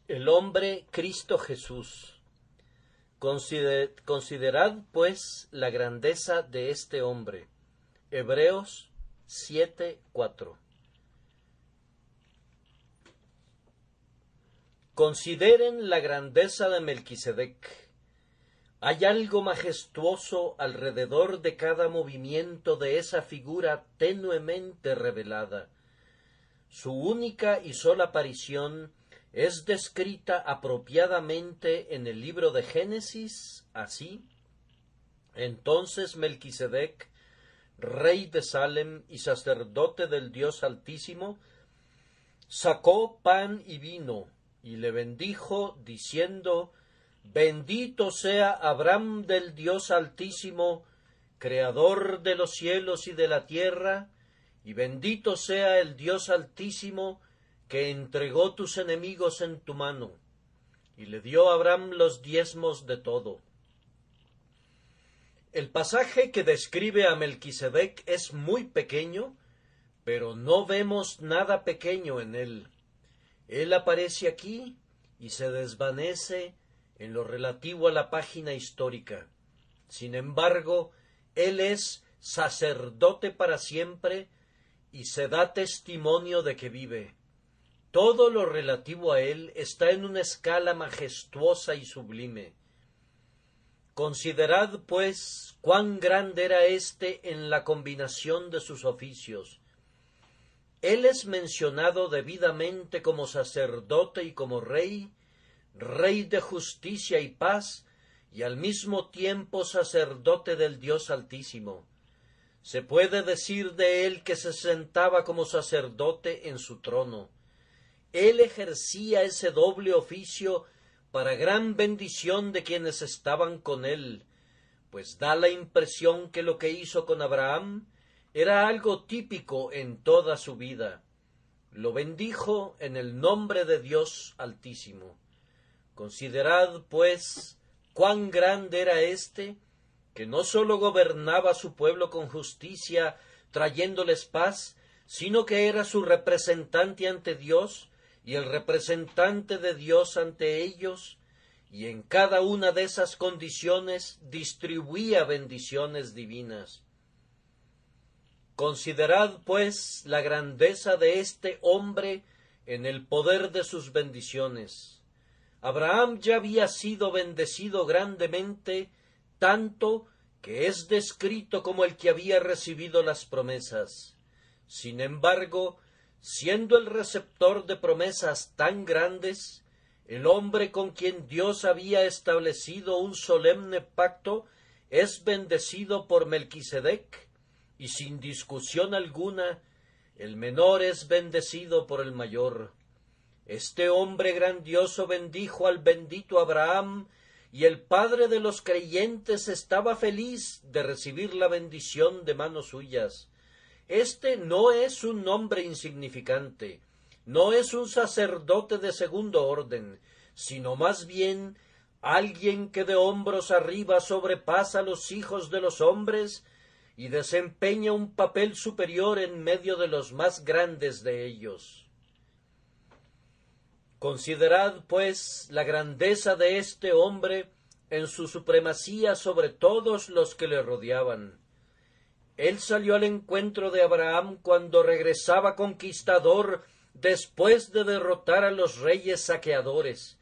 El hombre Cristo Jesús. Considerad, pues, la grandeza de este hombre. Hebreos 7:4. Consideren la grandeza de Melquisedec. Hay algo majestuoso alrededor de cada movimiento de esa figura tenuemente revelada. Su única y sola aparición es descrita apropiadamente en el libro de Génesis así: entonces Melquisedec, rey de Salem y sacerdote del Dios Altísimo, sacó pan y vino y le bendijo, diciendo: bendito sea Abraham del Dios Altísimo, creador de los cielos y de la tierra, y bendito sea el Dios Altísimo, que entregó tus enemigos en tu mano, y le dio a Abraham los diezmos de todo. El pasaje que describe a Melquisedec es muy pequeño, pero no vemos nada pequeño en él. Él aparece aquí y se desvanece en lo relativo a la página histórica. Sin embargo, él es sacerdote para siempre y se da testimonio de que vive. Todo lo relativo a él está en una escala majestuosa y sublime. Considerad, pues, cuán grande era éste en la combinación de sus oficios. Él es mencionado debidamente como sacerdote y como rey, rey de justicia y paz, y al mismo tiempo sacerdote del Dios Altísimo. Se puede decir de él que se sentaba como sacerdote en su trono. Él ejercía ese doble oficio para gran bendición de quienes estaban con él, pues da la impresión que lo que hizo con Abraham era algo típico en toda su vida. Lo bendijo en el nombre de Dios Altísimo. Considerad, pues, cuán grande era éste, que no sólo gobernaba a su pueblo con justicia, trayéndoles paz, sino que era su representante ante Dios, y el representante de Dios ante ellos, y en cada una de esas condiciones distribuía bendiciones divinas. Considerad, pues, la grandeza de este hombre en el poder de sus bendiciones. Abraham ya había sido bendecido grandemente, tanto que es descrito como el que había recibido las promesas. Sin embargo, siendo el receptor de promesas tan grandes, el hombre con quien Dios había establecido un solemne pacto es bendecido por Melquisedec, y sin discusión alguna, el menor es bendecido por el mayor. Este hombre grandioso bendijo al bendito Abraham, y el padre de los creyentes estaba feliz de recibir la bendición de manos suyas. Este no es un hombre insignificante, no es un sacerdote de segundo orden, sino más bien alguien que de hombros arriba sobrepasa a los hijos de los hombres y desempeña un papel superior en medio de los más grandes de ellos. Considerad, pues, la grandeza de este hombre en su supremacía sobre todos los que le rodeaban. Él salió al encuentro de Abraham cuando regresaba conquistador después de derrotar a los reyes saqueadores,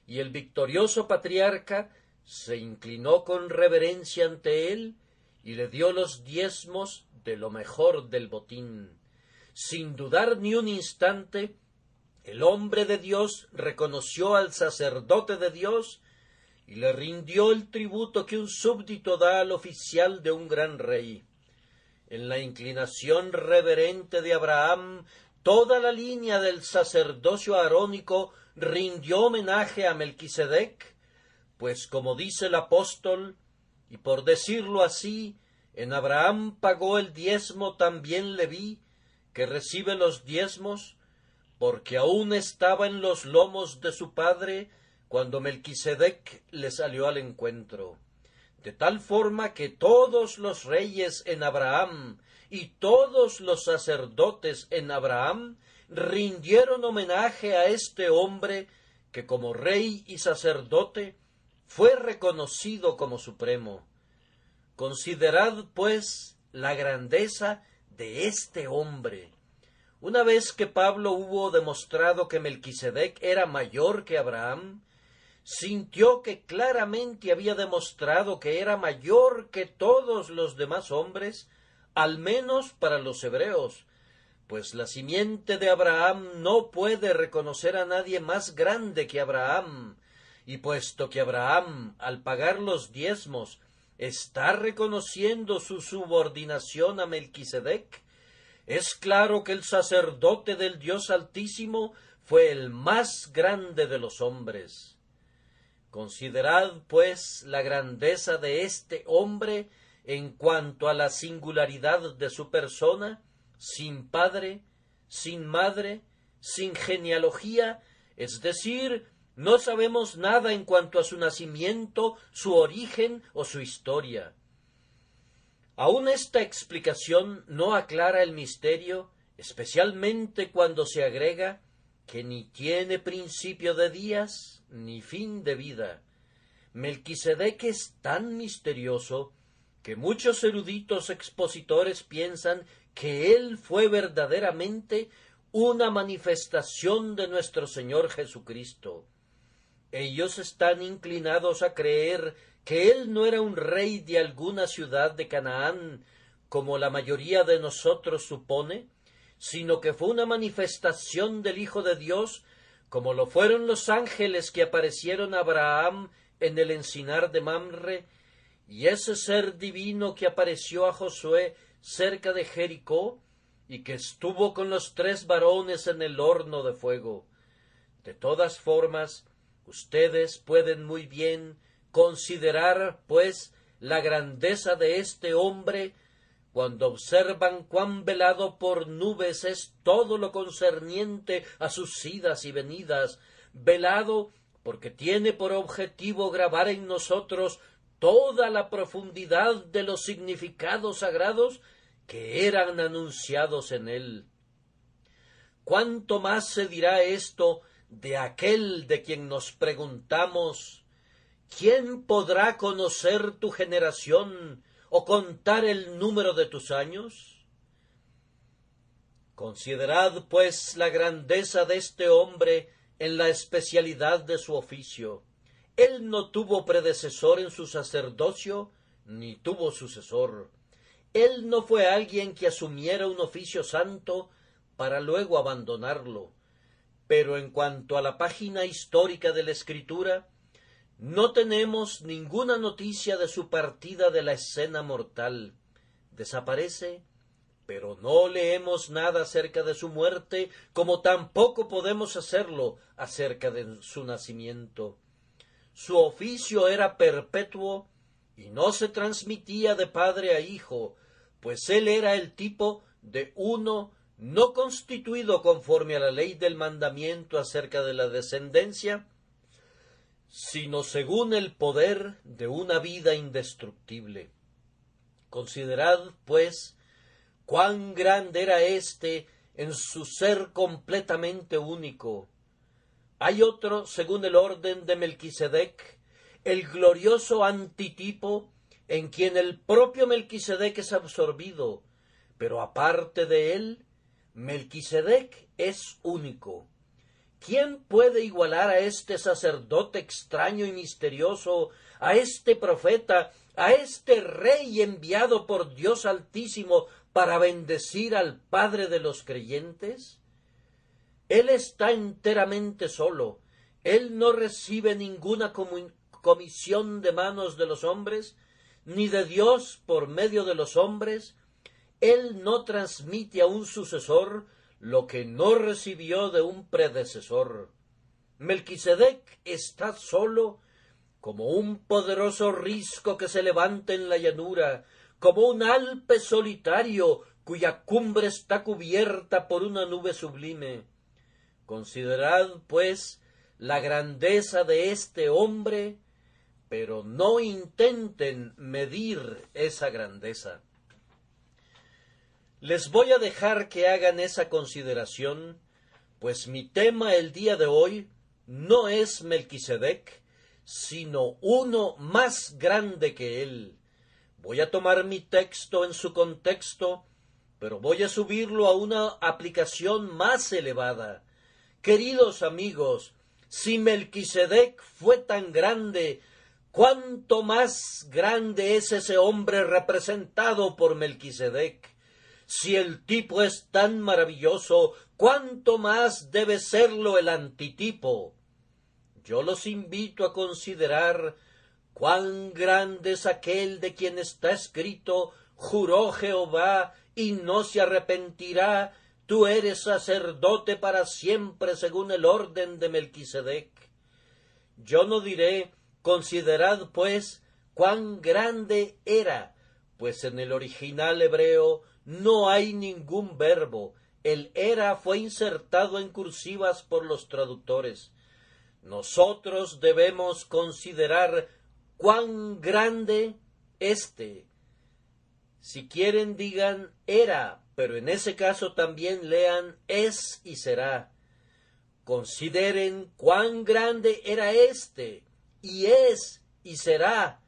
y el victorioso patriarca se inclinó con reverencia ante él y le dio los diezmos de lo mejor del botín. Sin dudar ni un instante, el hombre de Dios reconoció al sacerdote de Dios y le rindió el tributo que un súbdito da al oficial de un gran rey. En la inclinación reverente de Abraham, toda la línea del sacerdocio arónico rindió homenaje a Melquisedec, pues como dice el apóstol, y por decirlo así, en Abraham pagó el diezmo también Leví, que recibe los diezmos, porque aún estaba en los lomos de su padre cuando Melquisedec le salió al encuentro, de tal forma que todos los reyes en Abraham y todos los sacerdotes en Abraham rindieron homenaje a este hombre que como rey y sacerdote fue reconocido como supremo. Considerad, pues, la grandeza de este hombre. Una vez que Pablo hubo demostrado que Melquisedec era mayor que Abraham, sintió que claramente había demostrado que era mayor que todos los demás hombres, al menos para los hebreos, pues la simiente de Abraham no puede reconocer a nadie más grande que Abraham, y puesto que Abraham, al pagar los diezmos, está reconociendo su subordinación a Melquisedec, es claro que el sacerdote del Dios Altísimo fue el más grande de los hombres. Considerad, pues, la grandeza de este hombre en cuanto a la singularidad de su persona, sin padre, sin madre, sin genealogía, es decir, no sabemos nada en cuanto a su nacimiento, su origen o su historia. Aún esta explicación no aclara el misterio, especialmente cuando se agrega que ni tiene principio de días ni fin de vida. Melquisedec es tan misterioso que muchos eruditos expositores piensan que él fue verdaderamente una manifestación de nuestro Señor Jesucristo. Ellos están inclinados a creer que él no era un rey de alguna ciudad de Canaán, como la mayoría de nosotros supone, sino que fue una manifestación del Hijo de Dios, como lo fueron los ángeles que aparecieron a Abraham en el encinar de Mamre, y ese ser divino que apareció a Josué cerca de Jericó, y que estuvo con los 3 varones en el horno de fuego. De todas formas, ustedes pueden muy bien considerar, pues, la grandeza de este hombre cuando observan cuán velado por nubes es todo lo concerniente a sus idas y venidas, velado porque tiene por objetivo grabar en nosotros toda la profundidad de los significados sagrados que eran anunciados en él. ¿Cuánto más se dirá esto de aquel de quien nos preguntamos: ¿quién podrá conocer tu generación o contar el número de tus años? Considerad, pues, la grandeza de este hombre en la especialidad de su oficio. Él no tuvo predecesor en su sacerdocio, ni tuvo sucesor. Él no fue alguien que asumiera un oficio santo para luego abandonarlo. Pero en cuanto a la página histórica de la Escritura, no tenemos ninguna noticia de su partida de la escena mortal. Desaparece, pero no leemos nada acerca de su muerte, como tampoco podemos hacerlo acerca de su nacimiento. Su oficio era perpetuo y no se transmitía de padre a hijo, pues él era el tipo de uno no constituido conforme a la ley del mandamiento acerca de la descendencia, sino según el poder de una vida indestructible. Considerad, pues, cuán grande era éste en su ser completamente único. Hay otro, según el orden de Melquisedec, el glorioso antitipo, en quien el propio Melquisedec es absorbido, pero aparte de él, Melquisedec es único. ¿Quién puede igualar a este sacerdote extraño y misterioso, a este profeta, a este rey enviado por Dios Altísimo para bendecir al Padre de los creyentes? Él está enteramente solo. Él no recibe ninguna comisión de manos de los hombres, ni de Dios por medio de los hombres. Él no transmite a un sucesor lo que no recibió de un predecesor. Melquisedec está solo, como un poderoso risco que se levanta en la llanura, como un Alpe solitario cuya cumbre está cubierta por una nube sublime. Considerad, pues, la grandeza de este hombre, pero no intenten medir esa grandeza. Les voy a dejar que hagan esa consideración, pues mi tema el día de hoy no es Melquisedec, sino uno más grande que él. Voy a tomar mi texto en su contexto, pero voy a subirlo a una aplicación más elevada. Queridos amigos, si Melquisedec fue tan grande, ¿cuánto más grande es ese hombre representado por Melquisedec? Si el tipo es tan maravilloso, ¿cuánto más debe serlo el antitipo? Yo los invito a considerar cuán grande es aquel de quien está escrito: juró Jehová y no se arrepentirá, tú eres sacerdote para siempre según el orden de Melquisedec. Yo no diré, considerad pues cuán grande era, pues en el original hebreo no hay ningún verbo. El era fue insertado en cursivas por los traductores. Nosotros debemos considerar cuán grande Si quieren digan era, pero en ese caso también lean es y será. Consideren cuán grande era y es y será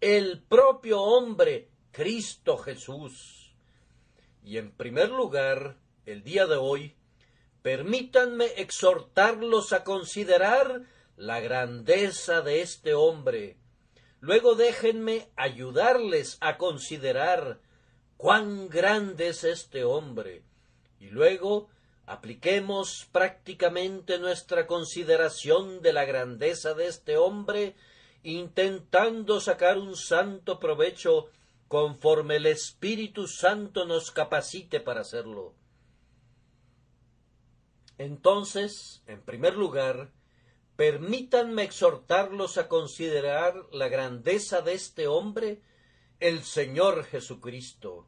el propio hombre, Cristo Jesús. Y en primer lugar, el día de hoy, permítanme exhortarlos a considerar la grandeza de este hombre. Luego déjenme ayudarles a considerar cuán grande es este hombre. Y luego apliquemos prácticamente nuestra consideración de la grandeza de este hombre, intentando sacar un santo provecho conforme el Espíritu Santo nos capacite para hacerlo. Entonces, en primer lugar, permítanme exhortarlos a considerar la grandeza de este hombre, el Señor Jesucristo.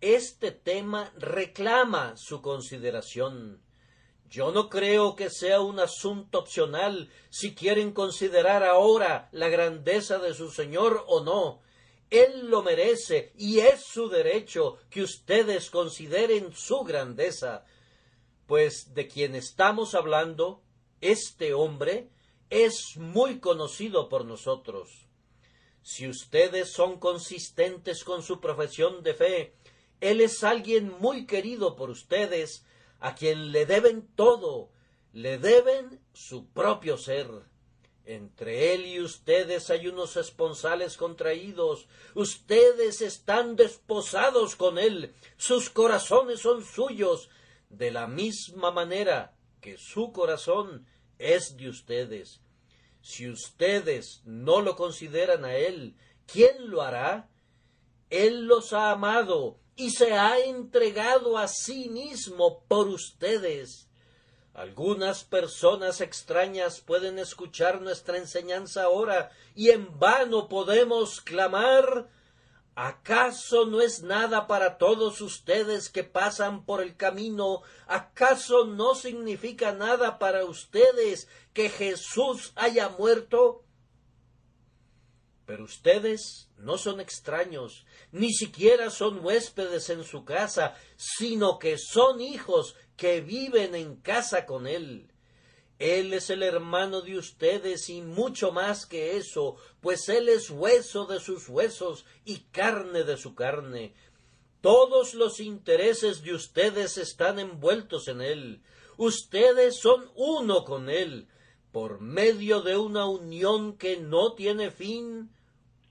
Este tema reclama su consideración. Yo no creo que sea un asunto opcional si quieren considerar ahora la grandeza de su Señor o no. Él lo merece y es su derecho que ustedes consideren su grandeza, pues de quien estamos hablando, este hombre, es muy conocido por nosotros. Si ustedes son consistentes con su profesión de fe, él es alguien muy querido por ustedes, a quien le deben todo, le deben su propio ser. Entre él y ustedes hay unos esponsales contraídos, ustedes están desposados con él, sus corazones son suyos, de la misma manera que su corazón es de ustedes. Si ustedes no lo consideran a él, ¿quién lo hará? Él los ha amado y se ha entregado a sí mismo por ustedes. Algunas personas extrañas pueden escuchar nuestra enseñanza ahora y en vano podemos clamar: ¿acaso no es nada para todos ustedes que pasan por el camino? ¿Acaso no significa nada para ustedes que Jesús haya muerto? Pero ustedes no son extraños, ni siquiera son huéspedes en su casa, sino que son hijos que viven en casa con él. Él es el hermano de ustedes y mucho más que eso, pues él es hueso de sus huesos y carne de su carne. Todos los intereses de ustedes están envueltos en él. Ustedes son uno con él, por medio de una unión que no tiene fin,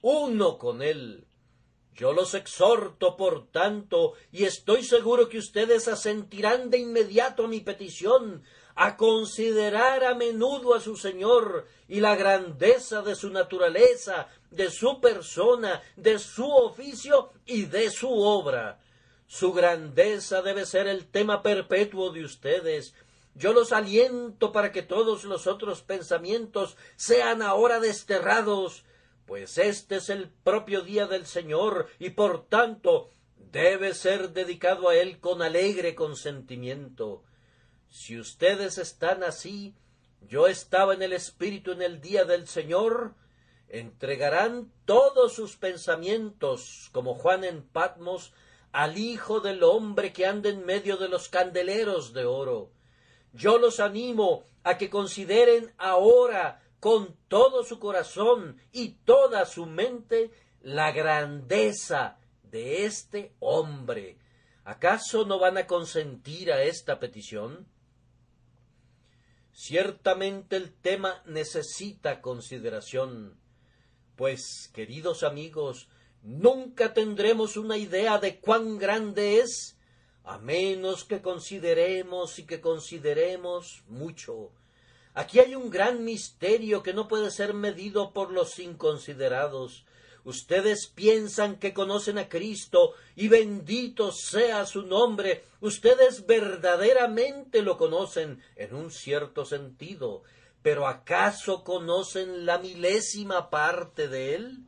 uno con él. Yo los exhorto, por tanto, y estoy seguro que ustedes asentirán de inmediato a mi petición, a considerar a menudo a su Señor y la grandeza de su naturaleza, de su persona, de su oficio y de su obra. Su grandeza debe ser el tema perpetuo de ustedes. Yo los aliento para que todos los otros pensamientos sean ahora desterrados, pues este es el propio día del Señor y por tanto debe ser dedicado a él con alegre consentimiento. Si ustedes están así, yo estaba en el Espíritu en el día del Señor, entregarán todos sus pensamientos, como Juan en Patmos, al Hijo del Hombre que anda en medio de los candeleros de oro. Yo los animo a que consideren ahora con todo su corazón y toda su mente la grandeza de este hombre. ¿Acaso no van a consentir a esta petición? Ciertamente el tema necesita consideración, pues, queridos amigos, nunca tendremos una idea de cuán grande es, a menos que consideremos y que consideremos mucho. Aquí hay un gran misterio que no puede ser medido por los inconsiderados. Ustedes piensan que conocen a Cristo, y bendito sea su nombre. Ustedes verdaderamente lo conocen en un cierto sentido, pero ¿acaso conocen la milésima parte de él?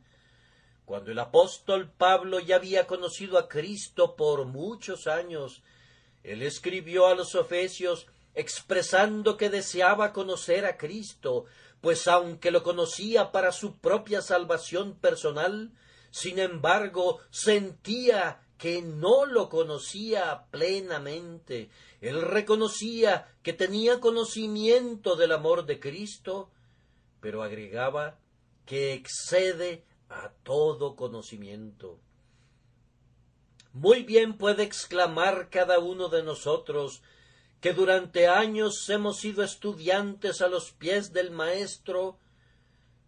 Cuando el apóstol Pablo ya había conocido a Cristo por muchos años, él escribió a los Efesios expresando que deseaba conocer a Cristo, pues aunque lo conocía para su propia salvación personal, sin embargo sentía que no lo conocía plenamente. Él reconocía que tenía conocimiento del amor de Cristo, pero agregaba que excede a todo conocimiento. Muy bien puede exclamar cada uno de nosotros que durante años hemos sido estudiantes a los pies del Maestro.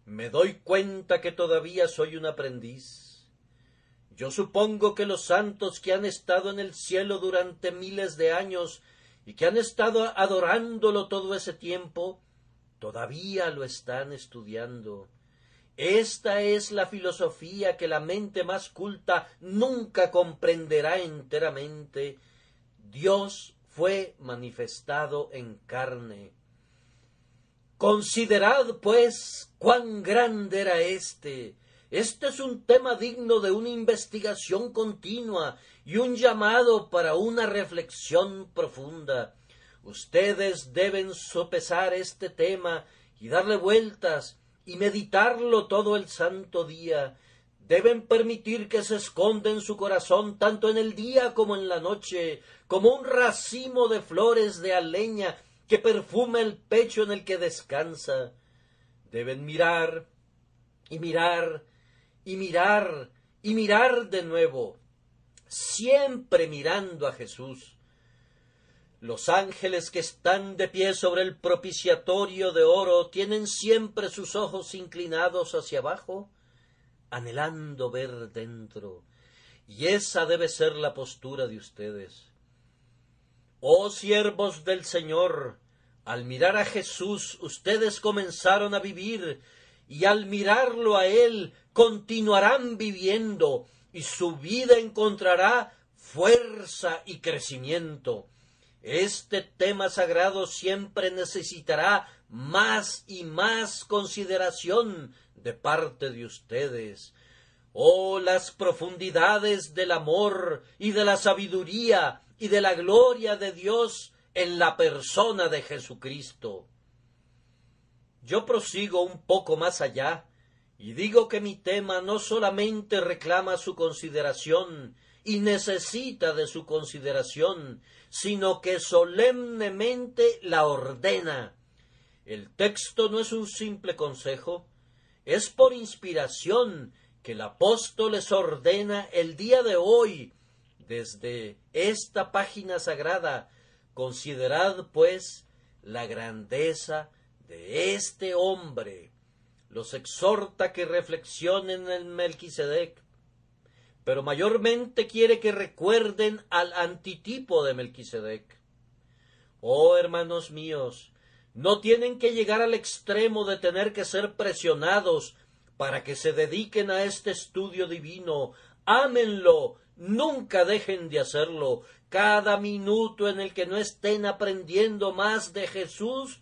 Me doy cuenta que todavía soy un aprendiz. Yo supongo que los santos que han estado en el cielo durante miles de años y que han estado adorándolo todo ese tiempo, todavía lo están estudiando. Esta es la filosofía que la mente más culta nunca comprenderá enteramente. Dios fue manifestado en carne. Considerad, pues, cuán grande era éste. Este es un tema digno de una investigación continua y un llamado para una reflexión profunda. Ustedes deben sopesar este tema y darle vueltas y meditarlo todo el santo día. Deben permitir que se esconda en su corazón tanto en el día como en la noche, como un racimo de flores de aleña que perfuma el pecho en el que descansa. Deben mirar y mirar y mirar y mirar de nuevo, siempre mirando a Jesús. Los ángeles que están de pie sobre el propiciatorio de oro tienen siempre sus ojos inclinados hacia abajo, anhelando ver dentro, y esa debe ser la postura de ustedes. Oh siervos del Señor, al mirar a Jesús ustedes comenzaron a vivir, y al mirarlo a Él continuarán viviendo, y su vida encontrará fuerza y crecimiento. Este tema sagrado siempre necesitará más y más consideración de parte de ustedes. Oh, las profundidades del amor y de la sabiduría y de la gloria de Dios en la persona de Jesucristo. Yo prosigo un poco más allá y digo que mi tema no solamente reclama su consideración y necesita de su consideración, sino que solemnemente la ordena. El texto no es un simple consejo, es por inspiración que el apóstol les ordena el día de hoy, desde esta página sagrada. Considerad, pues, la grandeza de este hombre. Los exhorta que reflexionen en Melquisedec, pero mayormente quiere que recuerden al antitipo de Melquisedec. Oh, hermanos míos, no tienen que llegar al extremo de tener que ser presionados para que se dediquen a este estudio divino. Ámenlo, nunca dejen de hacerlo. Cada minuto en el que no estén aprendiendo más de Jesús,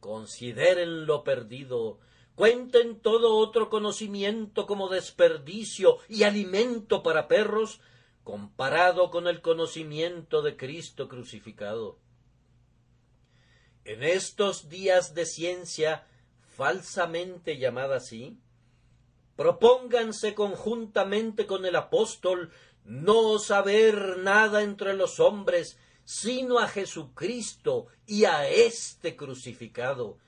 considérenlo perdido. Cuenten todo otro conocimiento como desperdicio y alimento para perros, comparado con el conocimiento de Cristo crucificado. En estos días de ciencia, falsamente llamada así, propónganse conjuntamente con el apóstol no saber nada entre los hombres, sino a Jesucristo y a éste crucificado.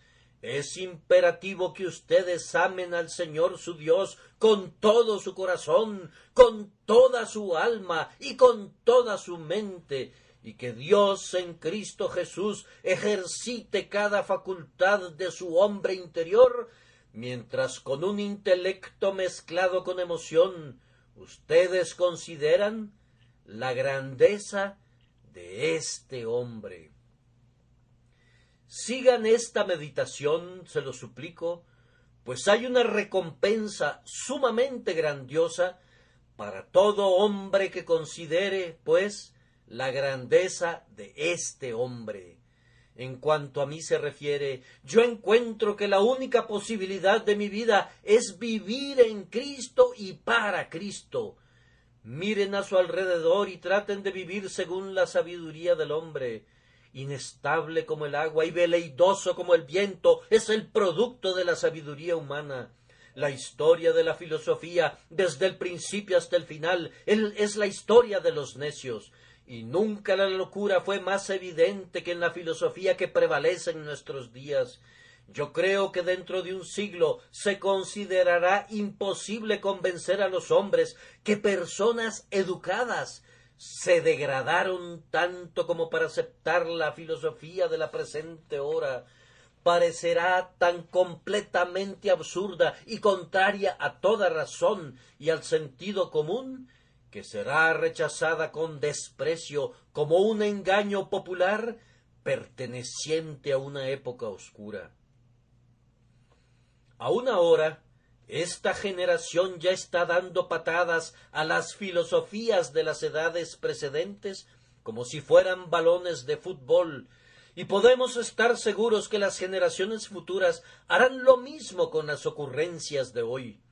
Es imperativo que ustedes amen al Señor su Dios con todo su corazón, con toda su alma y con toda su mente, y que Dios en Cristo Jesús ejercite cada facultad de su hombre interior, mientras con un intelecto mezclado con emoción ustedes consideran la grandeza de este hombre. Sigan esta meditación, se lo suplico, pues hay una recompensa sumamente grandiosa para todo hombre que considere, pues, la grandeza de este hombre. En cuanto a mí se refiere, yo encuentro que la única posibilidad de mi vida es vivir en Cristo y para Cristo. Miren a su alrededor y traten de vivir según la sabiduría del hombre. Inestable como el agua y veleidoso como el viento, es el producto de la sabiduría humana. La historia de la filosofía, desde el principio hasta el final, es la historia de los necios. Y nunca la locura fue más evidente que en la filosofía que prevalece en nuestros días. Yo creo que dentro de un siglo se considerará imposible convencer a los hombres que personas educadas se degradaron tanto como para aceptar la filosofía de la presente hora. Parecerá tan completamente absurda y contraria a toda razón y al sentido común, que será rechazada con desprecio como un engaño popular perteneciente a una época oscura. Aún ahora, esta generación ya está dando patadas a las filosofías de las edades precedentes como si fueran balones de fútbol, y podemos estar seguros que las generaciones futuras harán lo mismo con las ocurrencias de hoy.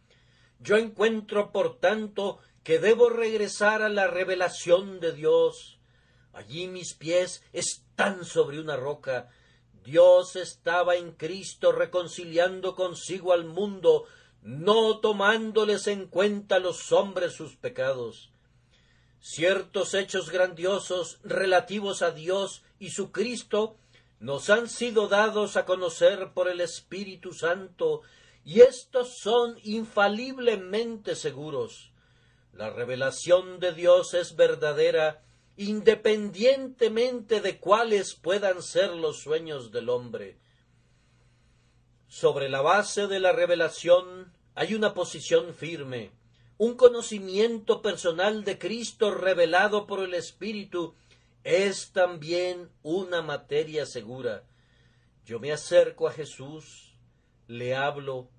Yo encuentro, por tanto, que debo regresar a la revelación de Dios. Allí mis pies están sobre una roca. Dios estaba en Cristo reconciliando consigo al mundo, no tomándoles en cuenta a los hombres sus pecados. Ciertos hechos grandiosos relativos a Dios y su Cristo nos han sido dados a conocer por el Espíritu Santo, y estos son infaliblemente seguros. La revelación de Dios es verdadera, independientemente de cuáles puedan ser los sueños del hombre. Sobre la base de la revelación hay una posición firme, un conocimiento personal de Cristo revelado por el Espíritu es también una materia segura. Yo me acerco a Jesús, le hablo,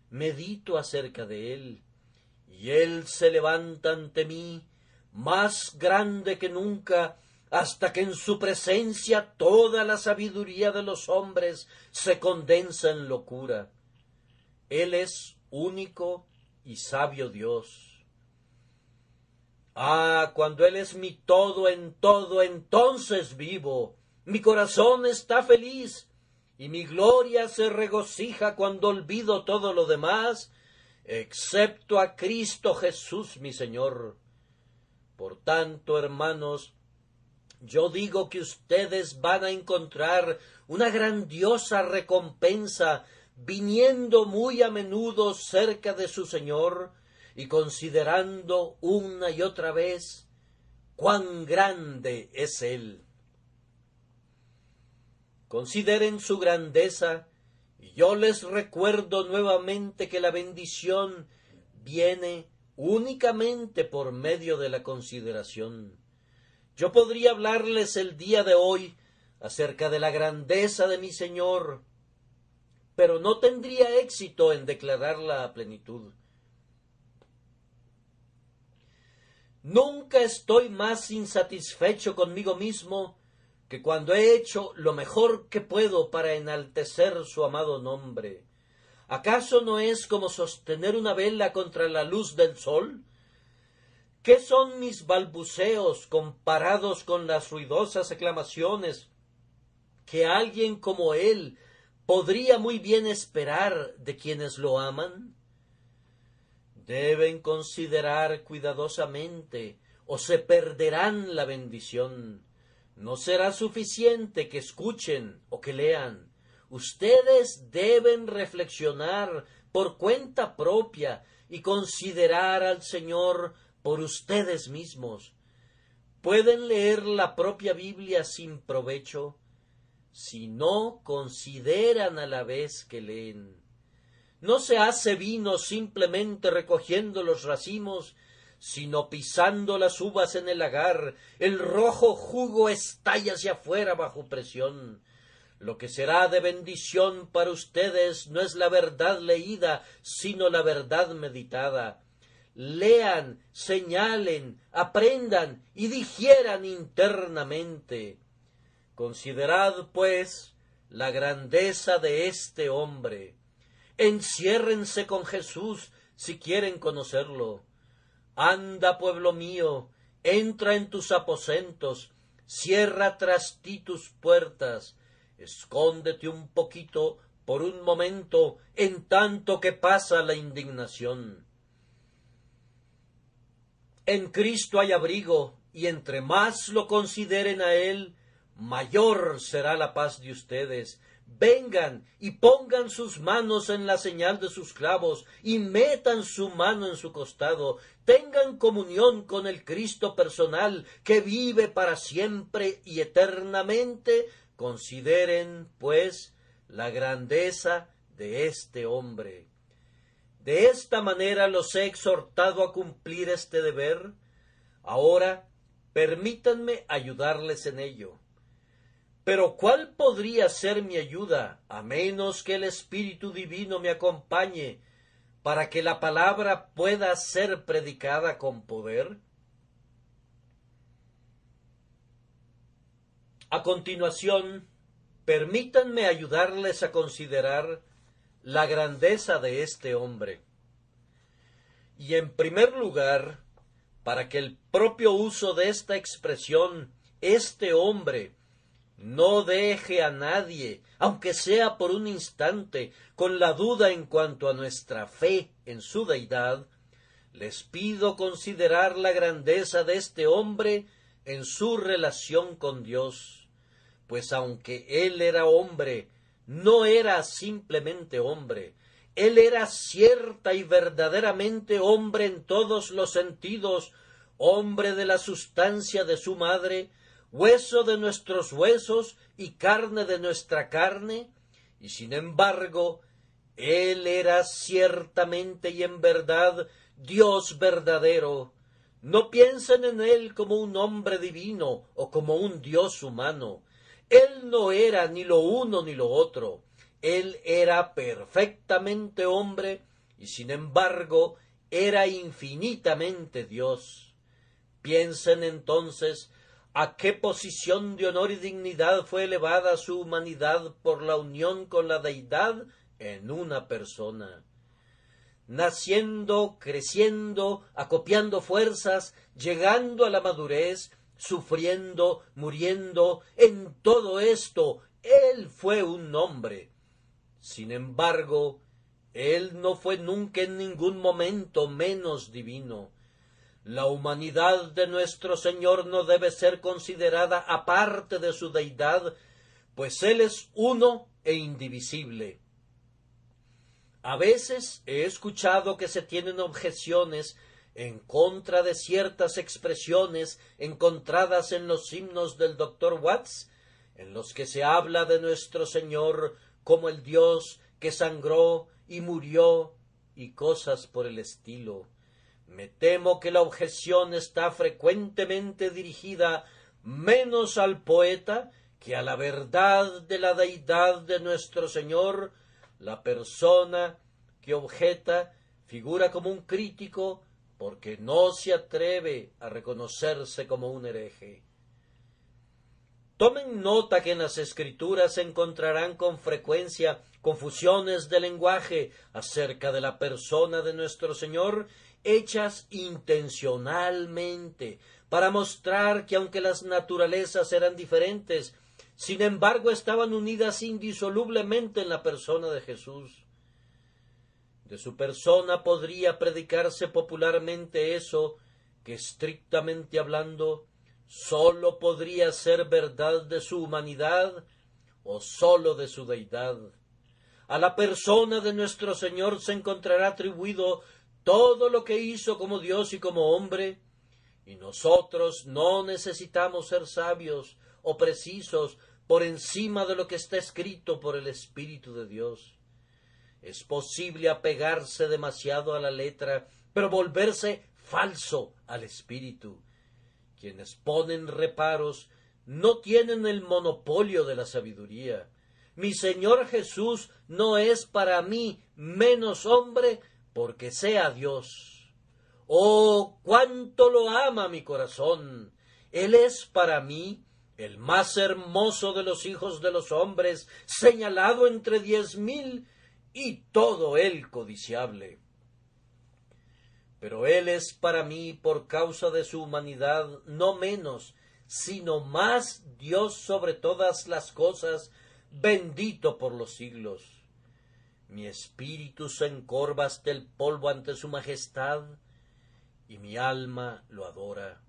medito acerca de Él, y Él se levanta ante mí, más grande que nunca, hasta que en su presencia toda la sabiduría de los hombres se condensa en locura. Él es único y sabio Dios. Ah, cuando Él es mi todo en todo, entonces vivo. Mi corazón está feliz, y mi gloria se regocija cuando olvido todo lo demás, excepto a Cristo Jesús mi Señor. Por tanto, hermanos, yo digo que ustedes van a encontrar una grandiosa recompensa viniendo muy a menudo cerca de su Señor y considerando una y otra vez cuán grande es Él. Consideren su grandeza, y yo les recuerdo nuevamente que la bendición viene únicamente por medio de la consideración. Yo podría hablarles el día de hoy acerca de la grandeza de mi Señor, pero no tendría éxito en declararla a plenitud. Nunca estoy más insatisfecho conmigo mismo que cuando he hecho lo mejor que puedo para enaltecer su amado nombre. ¿Acaso no es como sostener una vela contra la luz del sol? ¿Qué son mis balbuceos comparados con las ruidosas aclamaciones que alguien como él podría muy bien esperar de quienes lo aman? Deben considerar cuidadosamente o se perderán la bendición. No será suficiente que escuchen o que lean. Ustedes deben reflexionar por cuenta propia y considerar al Señor por ustedes mismos. Pueden leer la propia Biblia sin provecho si no consideran a la vez que leen. No se hace vino simplemente recogiendo los racimos, sino pisando las uvas en el lagar. El rojo jugo estalla hacia afuera bajo presión. Lo que será de bendición para ustedes no es la verdad leída, sino la verdad meditada. Lean, señalen, aprendan y digieran internamente. Considerad, pues, la grandeza de este hombre. Enciérrense con Jesús si quieren conocerlo. Anda, pueblo mío, entra en tus aposentos, cierra tras ti tus puertas, escóndete un poquito por un momento en tanto que pasa la indignación. En Cristo hay abrigo, y entre más lo consideren a Él, mayor será la paz de ustedes. Vengan y pongan sus manos en la señal de sus clavos y metan su mano en su costado. Tengan comunión con el Cristo personal que vive para siempre y eternamente. Consideren, pues, la grandeza de este hombre. De esta manera los he exhortado a cumplir este deber. Ahora, permítanme ayudarles en ello. Pero ¿cuál podría ser mi ayuda, a menos que el Espíritu Divino me acompañe, para que la palabra pueda ser predicada con poder? A continuación, permítanme ayudarles a considerar la grandeza de este hombre. Y en primer lugar, para que el propio uso de esta expresión, este hombre, no deje a nadie, aunque sea por un instante, con la duda en cuanto a nuestra fe en su deidad, les pido considerar la grandeza de este hombre en su relación con Dios, pues aunque él era hombre, no era simplemente hombre, él era cierta y verdaderamente hombre en todos los sentidos, hombre de la sustancia de su madre, hueso de nuestros huesos y carne de nuestra carne, y sin embargo, él era ciertamente y en verdad Dios verdadero. No piensen en él como un hombre divino o como un Dios humano. Él no era ni lo uno ni lo otro. Él era perfectamente hombre y sin embargo era infinitamente Dios. Piensen entonces a qué posición de honor y dignidad fue elevada su humanidad por la unión con la deidad en una persona. Naciendo, creciendo, acopiando fuerzas, llegando a la madurez, sufriendo, muriendo, en todo esto, él fue un hombre. Sin embargo, él no fue nunca en ningún momento menos divino. La humanidad de nuestro Señor no debe ser considerada aparte de su deidad, pues Él es uno e indivisible. A veces he escuchado que se tienen objeciones en contra de ciertas expresiones encontradas en los himnos del Dr. Watts, en los que se habla de nuestro Señor como el Dios que sangró y murió y cosas por el estilo. Me temo que la objeción está frecuentemente dirigida menos al poeta que a la verdad de la deidad de nuestro Señor. La persona que objeta figura como un crítico porque no se atreve a reconocerse como un hereje. Tomen nota que en las Escrituras se encontrarán con frecuencia confusiones de lenguaje acerca de la persona de nuestro Señor, hechas intencionalmente para mostrar que aunque las naturalezas eran diferentes, sin embargo estaban unidas indisolublemente en la persona de Jesús. De su persona podría predicarse popularmente eso que, estrictamente hablando, sólo podría ser verdad de su humanidad o sólo de su deidad. A la persona de nuestro Señor se encontrará atribuido todo lo que hizo como Dios y como hombre, y nosotros no necesitamos ser sabios o precisos por encima de lo que está escrito por el Espíritu de Dios. Es posible apegarse demasiado a la letra, pero volverse falso al Espíritu. Quienes ponen reparos no tienen el monopolio de la sabiduría. Mi Señor Jesús no es para mí menos hombre porque sea Dios. ¡Oh, cuánto lo ama mi corazón! Él es para mí el más hermoso de los hijos de los hombres, señalado entre 10,000, y todo él codiciable. Pero él es para mí, por causa de su humanidad, no menos, sino más Dios sobre todas las cosas, bendito por los siglos. Mi espíritu se encorva hasta el polvo ante su majestad, y mi alma lo adora.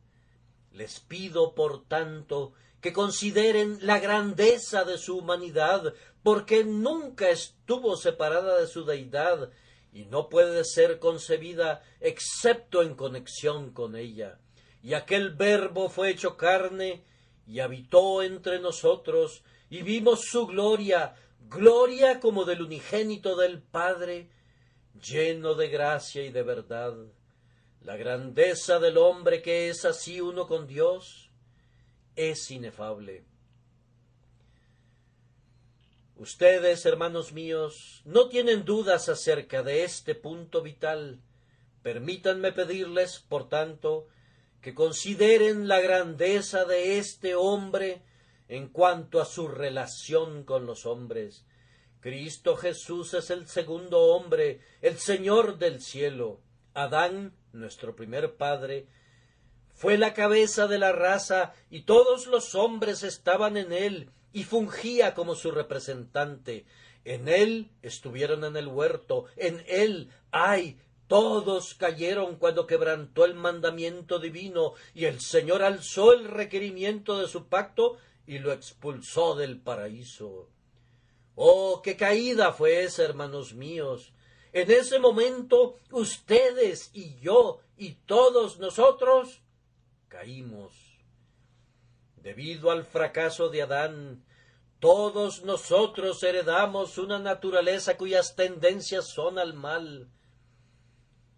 Les pido, por tanto, que consideren la grandeza de su humanidad, porque nunca estuvo separada de su deidad, y no puede ser concebida excepto en conexión con ella. Y aquel Verbo fue hecho carne, y habitó entre nosotros, y vimos su gloria, gloria como del unigénito del Padre, lleno de gracia y de verdad. La grandeza del hombre que es así uno con Dios es inefable. Ustedes, hermanos míos, no tienen dudas acerca de este punto vital. Permítanme pedirles, por tanto, que consideren la grandeza de este hombre en cuanto a su relación con los hombres. Cristo Jesús es el segundo hombre, el Señor del cielo. Adán, nuestro primer padre, fue la cabeza de la raza y todos los hombres estaban en él y fungía como su representante. En él estuvieron en el huerto, en él todos cayeron cuando quebrantó el mandamiento divino y el Señor alzó el requerimiento de su pacto y lo expulsó del paraíso. ¡Oh, qué caída fue esa, hermanos míos! En ese momento, ustedes y yo y todos nosotros caímos. Debido al fracaso de Adán, todos nosotros heredamos una naturaleza cuyas tendencias son al mal.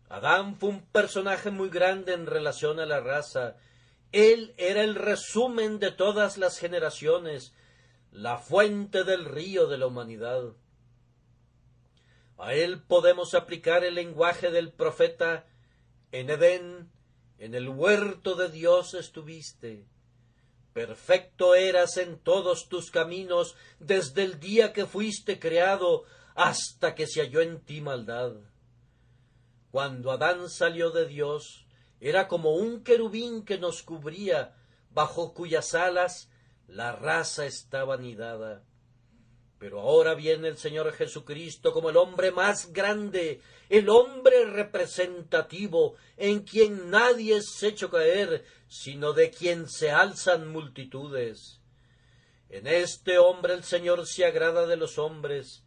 Adán fue un personaje muy grande en relación a la raza. Él era el resumen de todas las generaciones, la fuente del río de la humanidad. A él podemos aplicar el lenguaje del profeta: en Edén, en el huerto de Dios estuviste. Perfecto eras en todos tus caminos desde el día que fuiste creado hasta que se halló en ti maldad. Cuando Adán salió de Dios, era como un querubín que nos cubría, bajo cuyas alas la raza estaba anidada. Pero ahora viene el Señor Jesucristo como el hombre más grande, el hombre representativo, en quien nadie es hecho caer, sino de quien se alzan multitudes. En este hombre el Señor se agrada de los hombres.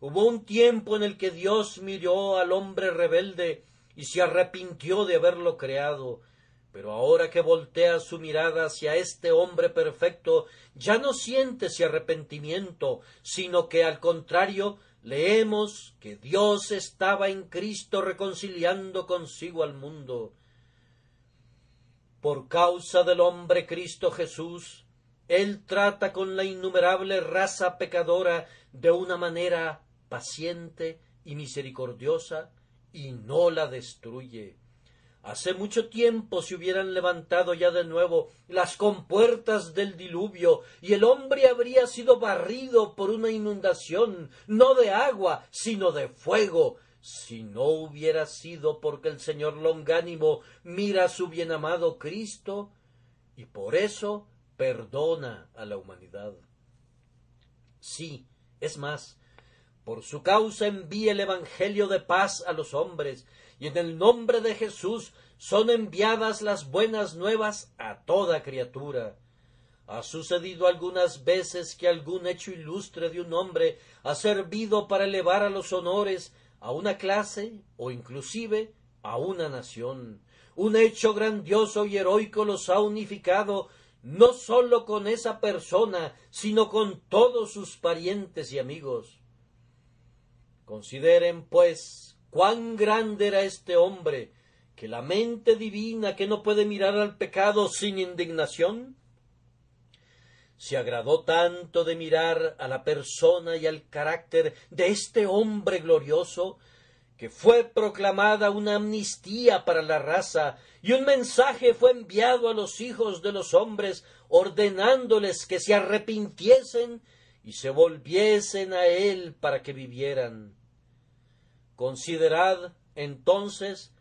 Hubo un tiempo en el que Dios miró al hombre rebelde y se arrepintió de haberlo creado. Pero ahora que voltea su mirada hacia este hombre perfecto, ya no siente ese arrepentimiento, sino que al contrario leemos que Dios estaba en Cristo reconciliando consigo al mundo. Por causa del hombre Cristo Jesús, Él trata con la innumerable raza pecadora de una manera paciente y misericordiosa y no la destruye. Hace mucho tiempo se hubieran levantado ya de nuevo las compuertas del diluvio y el hombre habría sido barrido por una inundación, no de agua, sino de fuego, si no hubiera sido porque el Señor longánimo mira a su bienamado Cristo y por eso perdona a la humanidad. Sí, es más, por su causa envía el Evangelio de paz a los hombres, y en el nombre de Jesús son enviadas las buenas nuevas a toda criatura. Ha sucedido algunas veces que algún hecho ilustre de un hombre ha servido para elevar a los honores a una clase o inclusive a una nación. Un hecho grandioso y heroico los ha unificado no sólo con esa persona, sino con todos sus parientes y amigos. Consideren, pues, cuán grande era este hombre, que la mente divina que no puede mirar al pecado sin indignación, se agradó tanto de mirar a la persona y al carácter de este hombre glorioso, que fue proclamada una amnistía para la raza, y un mensaje fue enviado a los hijos de los hombres, ordenándoles que se arrepintiesen y se volviesen a él para que vivieran. Considerad, entonces,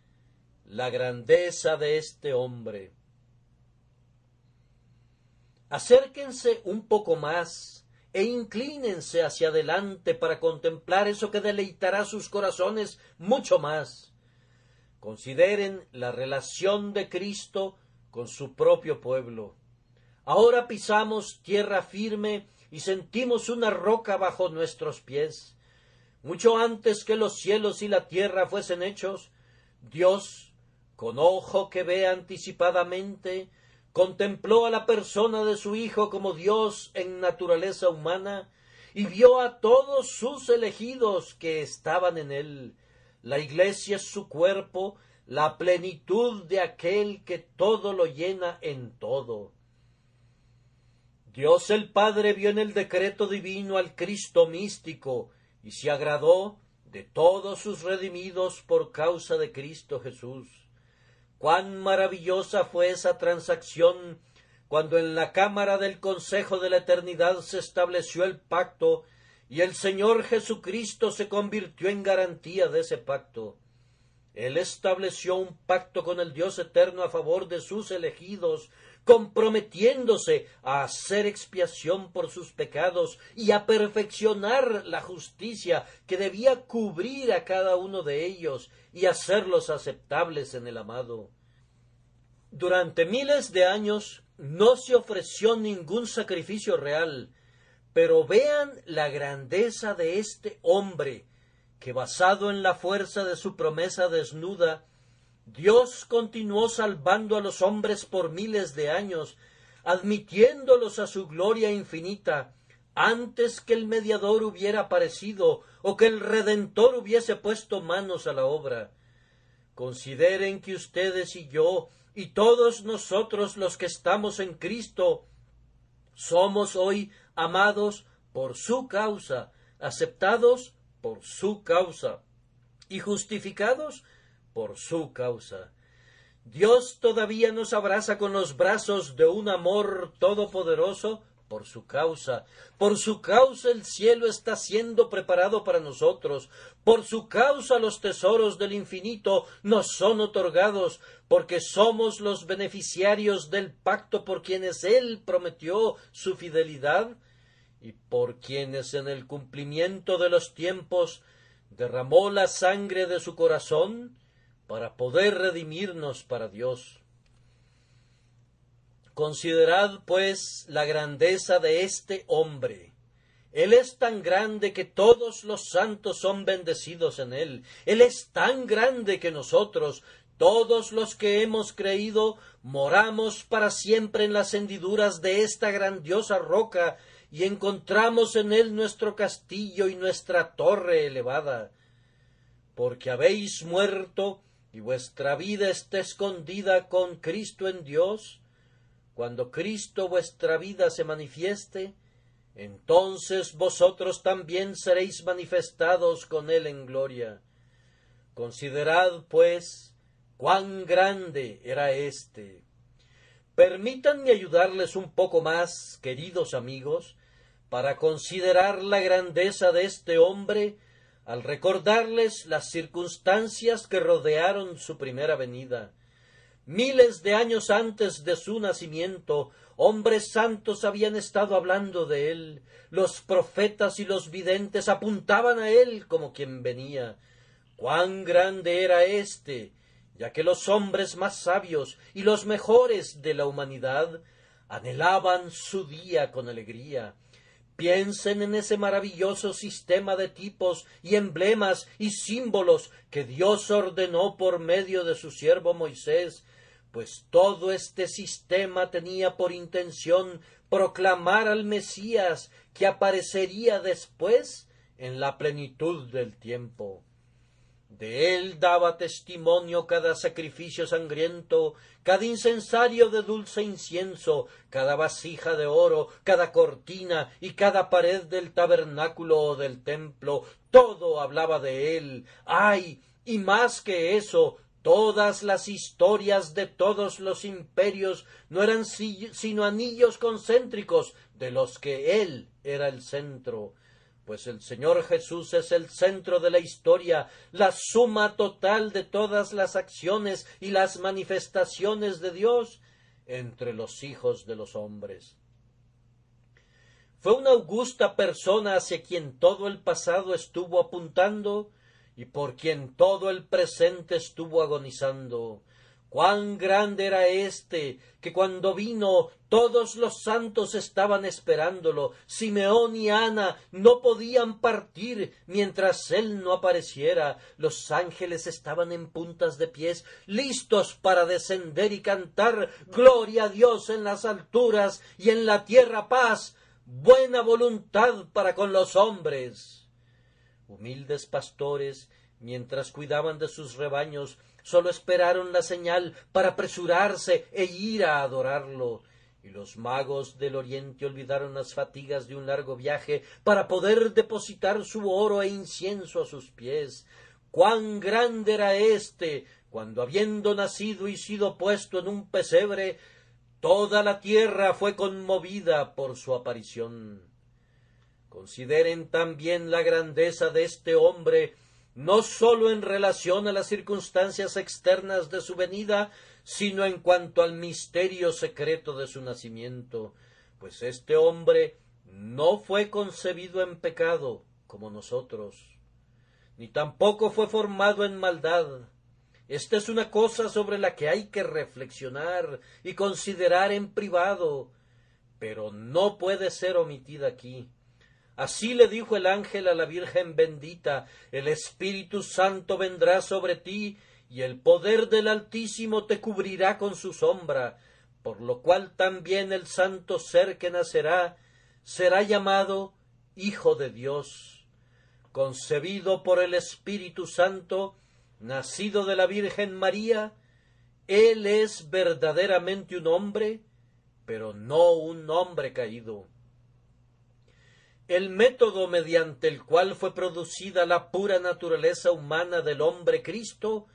la grandeza de este hombre. Acérquense un poco más e inclínense hacia adelante para contemplar eso que deleitará sus corazones mucho más. Consideren la relación de Cristo con su propio pueblo. Ahora pisamos tierra firme y sentimos una roca bajo nuestros pies. Mucho antes que los cielos y la tierra fuesen hechos, Dios, con ojo que ve anticipadamente, contempló a la persona de su Hijo como Dios en naturaleza humana, y vio a todos sus elegidos que estaban en él. La Iglesia es su cuerpo, la plenitud de aquel que todo lo llena en todo. Dios el Padre vio en el decreto divino al Cristo místico, y se agradó de todos sus redimidos por causa de Cristo Jesús. Cuán maravillosa fue esa transacción cuando en la cámara del Consejo de la Eternidad se estableció el pacto y el Señor Jesucristo se convirtió en garantía de ese pacto. Él estableció un pacto con el Dios eterno a favor de sus elegidos, comprometiéndose a hacer expiación por sus pecados y a perfeccionar la justicia que debía cubrir a cada uno de ellos y hacerlos aceptables en el amado. Durante miles de años no se ofreció ningún sacrificio real, pero vean la grandeza de este hombre, que basado en la fuerza de su promesa desnuda, Dios continuó salvando a los hombres por miles de años, admitiéndolos a su gloria infinita, antes que el mediador hubiera aparecido o que el Redentor hubiese puesto manos a la obra. Consideren que ustedes y yo, y todos nosotros los que estamos en Cristo, somos hoy amados por su causa, aceptados por su causa y justificados por su causa. Dios todavía nos abraza con los brazos de un amor todopoderoso por su causa. Por su causa el cielo está siendo preparado para nosotros. Por su causa los tesoros del infinito nos son otorgados, porque somos los beneficiarios del pacto por quienes Él prometió su fidelidad y por quienes en el cumplimiento de los tiempos derramó la sangre de su corazón para poder redimirnos para Dios. Considerad, pues, la grandeza de este hombre. Él es tan grande que todos los santos son bendecidos en él. Él es tan grande que nosotros, todos los que hemos creído, moramos para siempre en las hendiduras de esta grandiosa roca y encontramos en él nuestro castillo y nuestra torre elevada. Porque habéis muerto y vuestra vida está escondida con Cristo en Dios. Cuando Cristo vuestra vida se manifieste, entonces vosotros también seréis manifestados con él en gloria. Considerad, pues, cuán grande era éste. Permítanme ayudarles un poco más, queridos amigos, para considerar la grandeza de este hombre, al recordarles las circunstancias que rodearon su primera venida. Miles de años antes de su nacimiento hombres santos habían estado hablando de él, los profetas y los videntes apuntaban a él como quien venía. Cuán grande era éste, ya que los hombres más sabios y los mejores de la humanidad anhelaban su día con alegría. Piensen en ese maravilloso sistema de tipos y emblemas y símbolos que Dios ordenó por medio de su siervo Moisés, pues todo este sistema tenía por intención proclamar al Mesías que aparecería después en la plenitud del tiempo. De él daba testimonio cada sacrificio sangriento, cada incensario de dulce incienso, cada vasija de oro, cada cortina y cada pared del tabernáculo o del templo. Todo hablaba de él. ¡Ay! Y más que eso, todas las historias de todos los imperios no eran sino anillos concéntricos de los que él era el centro. Pues el Señor Jesús es el centro de la historia, la suma total de todas las acciones y las manifestaciones de Dios entre los hijos de los hombres. Fue una augusta persona hacia quien todo el pasado estuvo apuntando y por quien todo el presente estuvo agonizando. Cuán grande era éste, que cuando vino todos los santos estaban esperándolo. Simeón y Ana no podían partir mientras él no apareciera. Los ángeles estaban en puntas de pies, listos para descender y cantar: gloria a Dios en las alturas y en la tierra paz, buena voluntad para con los hombres. Humildes pastores, mientras cuidaban de sus rebaños, sólo esperaron la señal para apresurarse e ir a adorarlo. Y los magos del oriente olvidaron las fatigas de un largo viaje para poder depositar su oro e incienso a sus pies. Cuán grande era éste, cuando habiendo nacido y sido puesto en un pesebre, toda la tierra fue conmovida por su aparición. Consideren también la grandeza de este hombre, no sólo en relación a las circunstancias externas de su venida, sino en cuanto al misterio secreto de su nacimiento, pues este hombre no fue concebido en pecado, como nosotros, ni tampoco fue formado en maldad. Esta es una cosa sobre la que hay que reflexionar y considerar en privado, pero no puede ser omitida aquí. Así le dijo el ángel a la Virgen bendita: el Espíritu Santo vendrá sobre ti, y el poder del Altísimo te cubrirá con su sombra, por lo cual también el santo ser que nacerá será llamado Hijo de Dios. Concebido por el Espíritu Santo, nacido de la Virgen María, él es verdaderamente un hombre, pero no un hombre caído. El método mediante el cual fue producida la pura naturaleza humana del hombre Cristo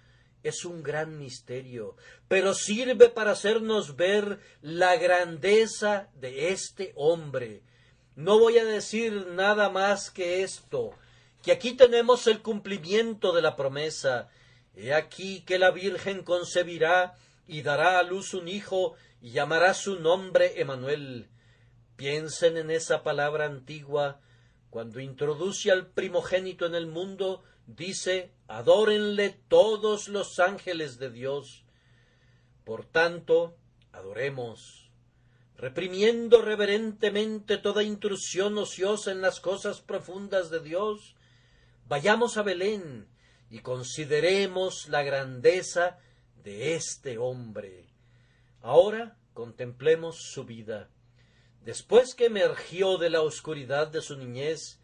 es un gran misterio, pero sirve para hacernos ver la grandeza de este hombre. No voy a decir nada más que esto, que aquí tenemos el cumplimiento de la promesa. He aquí que la Virgen concebirá y dará a luz un hijo, y llamará su nombre Emmanuel. Piensen en esa palabra antigua. Cuando introduce al primogénito en el mundo, dice: adórenle todos los ángeles de Dios. Por tanto, adoremos, reprimiendo reverentemente toda intrusión ociosa en las cosas profundas de Dios. Vayamos a Belén y consideremos la grandeza de este hombre. Ahora contemplemos su vida. Después que emergió de la oscuridad de su niñez,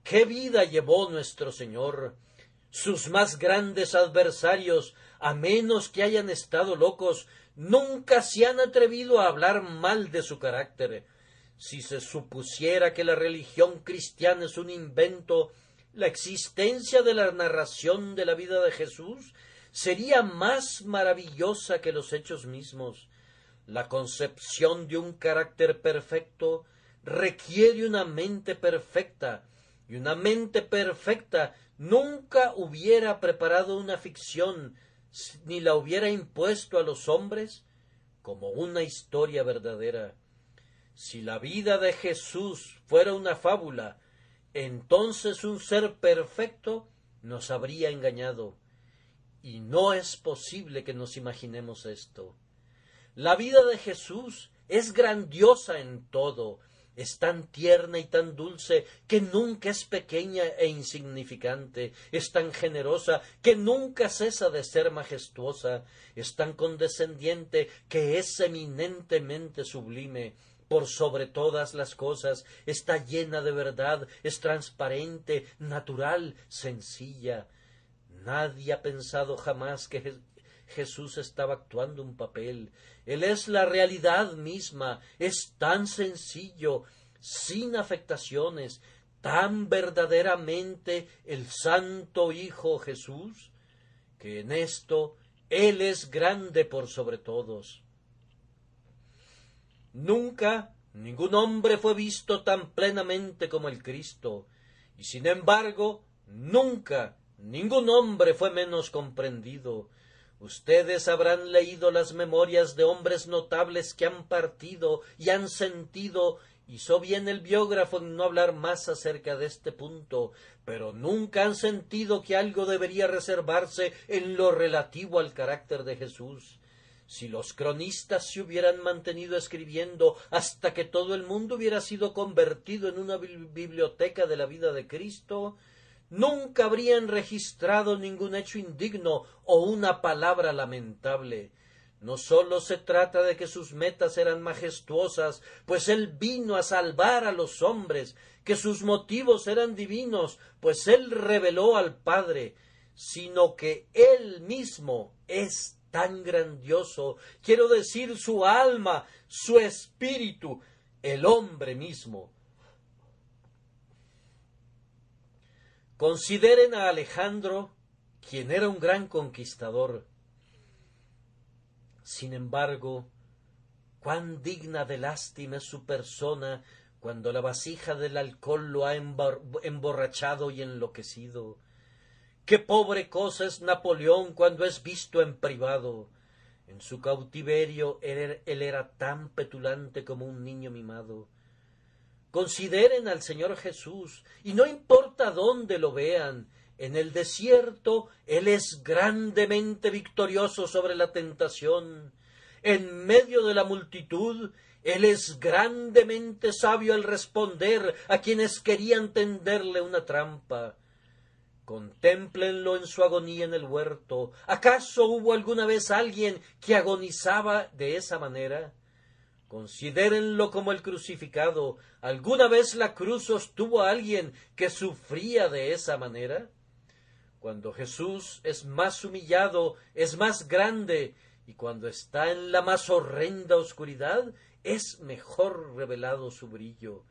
¿qué vida llevó nuestro Señor? Sus más grandes adversarios, a menos que hayan estado locos, nunca se han atrevido a hablar mal de su carácter. Si se supusiera que la religión cristiana es un invento, la existencia de la narración de la vida de Jesús sería más maravillosa que los hechos mismos. La concepción de un carácter perfecto requiere una mente perfecta, y una mente perfecta nunca hubiera preparado una ficción, ni la hubiera impuesto a los hombres como una historia verdadera. Si la vida de Jesús fuera una fábula, entonces un ser perfecto nos habría engañado. Y no es posible que nos imaginemos esto. La vida de Jesús es grandiosa en todo, es tan tierna y tan dulce que nunca es pequeña e insignificante, es tan generosa que nunca cesa de ser majestuosa, es tan condescendiente que es eminentemente sublime. Por sobre todas las cosas, está llena de verdad, es transparente, natural, sencilla. Nadie ha pensado jamás que Jesús estaba actuando un papel. Él es la realidad misma, es tan sencillo, sin afectaciones, tan verdaderamente el Santo Hijo Jesús, que en esto Él es grande por sobre todos. Nunca ningún hombre fue visto tan plenamente como el Cristo, y sin embargo, nunca ningún hombre fue menos comprendido. Ustedes habrán leído las memorias de hombres notables que han partido y han sentido. Hizo bien el biógrafo en no hablar más acerca de este punto, pero nunca han sentido que algo debería reservarse en lo relativo al carácter de Jesús. Si los cronistas se hubieran mantenido escribiendo hasta que todo el mundo hubiera sido convertido en una biblioteca de la vida de Cristo, nunca habrían registrado ningún hecho indigno o una palabra lamentable. No sólo se trata de que sus metas eran majestuosas, pues Él vino a salvar a los hombres, que sus motivos eran divinos, pues Él reveló al Padre, sino que Él mismo es tan grandioso, quiero decir su alma, su espíritu, el hombre mismo. Consideren a Alejandro, quien era un gran conquistador. Sin embargo, cuán digna de lástima es su persona cuando la vasija del alcohol lo ha emborrachado y enloquecido. Qué pobre cosa es Napoleón cuando es visto en privado. En su cautiverio él era tan petulante como un niño mimado. Consideren al Señor Jesús, y no importa dónde lo vean, en el desierto Él es grandemente victorioso sobre la tentación. En medio de la multitud, Él es grandemente sabio al responder a quienes querían tenderle una trampa. Contémplenlo en su agonía en el huerto. ¿Acaso hubo alguna vez alguien que agonizaba de esa manera? Considérenlo como el crucificado. ¿Alguna vez la cruz sostuvo a alguien que sufría de esa manera? Cuando Jesús es más humillado, es más grande, y cuando está en la más horrenda oscuridad, es mejor revelado su brillo.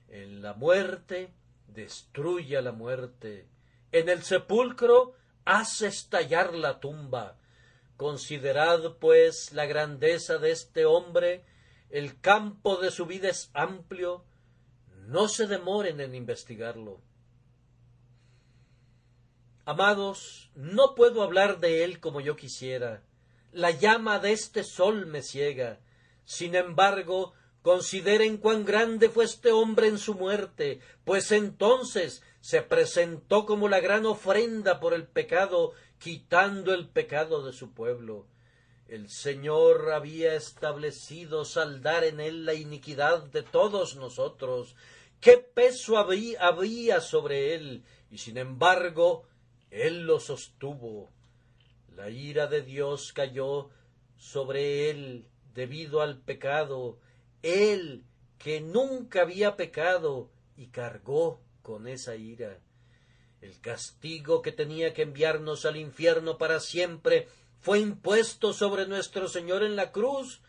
En la muerte, destruye a la muerte. En el sepulcro, hace estallar la tumba. Considerad, pues, la grandeza de este hombre. El campo de su vida es amplio. No se demoren en investigarlo. Amados, no puedo hablar de él como yo quisiera. La llama de este sol me ciega. Sin embargo, consideren cuán grande fue este hombre en su muerte, pues entonces se presentó como la gran ofrenda por el pecado, quitando el pecado de su pueblo. El Señor había establecido saldar en él la iniquidad de todos nosotros. ¿Qué peso había sobre él? Y sin embargo, él lo sostuvo. La ira de Dios cayó sobre él debido al pecado. Él, que nunca había pecado, y cargó con esa ira. El castigo que tenía que enviarnos al infierno para siempre fue impuesto sobre nuestro Señor en la cruz,